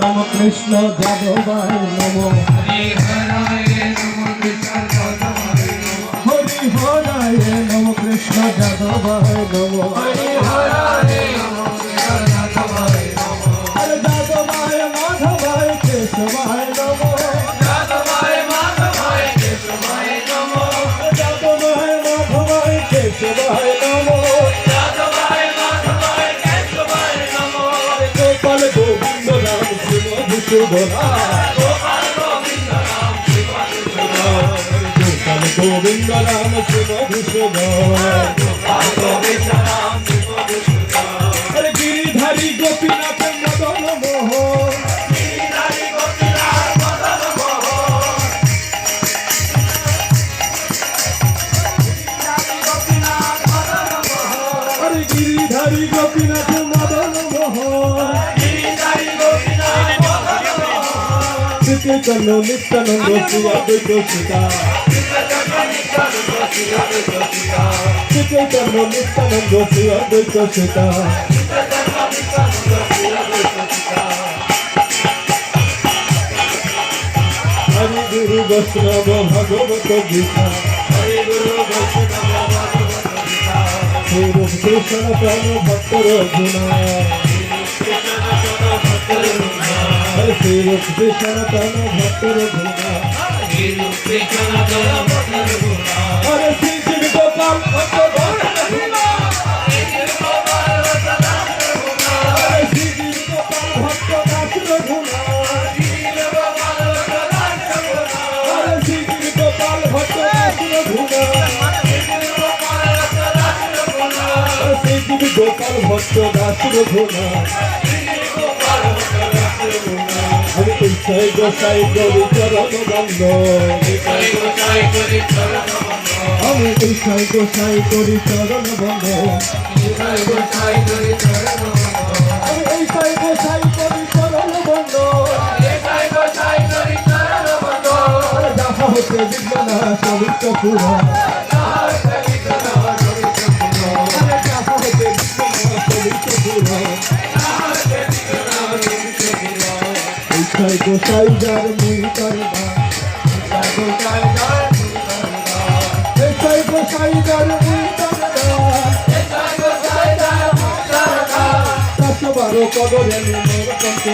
নম কৃষ্ণ যাদবায় নম হরিহরায় নম কৃষ্ণ যাদবায় নম যাদবায় মাধবায় কেশবায় নম যাদবায় মাধবায় কেশবায় নম গোপাল গোবিন্দ রাম শিব বিশুধরা গোপাল গোবিন্দ রাম শিব বিশুধরা হরে গিরিধারী গোপীনাথ মদন মোহন হরে গিরিধারী গোপীনাথ মদন মোহন শ্রী চন্দ্র নিত্যানন্দ শ্রী অদ্বৈত সীতা শ্রী চৈতন্য নিত্যানন্দ শ্রী অদ্বৈত সীতা হরি গুরু বৈষ্ণব ভগবত গীতা শ্রী রূপ কৃষ্ণ প্রাণ ভক্ত রঘুনা শ্রী রূপ কৃষ্ণ প্রাণ ভক্ত রঘুনা হরে শ্রী শিব গোপাল ভক্ত রঘুনা হরে শ্রী শিব গোপাল ভক্ত দাস রঘুনা হরে শ্রী শিব গোপাল ভক্ত দাস রঘুনা শ্রী শিব গোপাল ভক্ত দাস রঘুনা আমি গোসাই গোসাই করি চরণ বন্ধ আমি গোসাই গোসাই করি চরণ বন্ধ আমি গোসাই গোসাই করি চরণ বন্ধ যাহা হতে বিদ্যনা পবিত্র পুরা যাহা হতে বিদ্যনা পবিত্র পুরা গোসাই গোসাই যার মুই করবা গোসাই গোসাই যার মুই করবা 10 12 কদরে মোর কত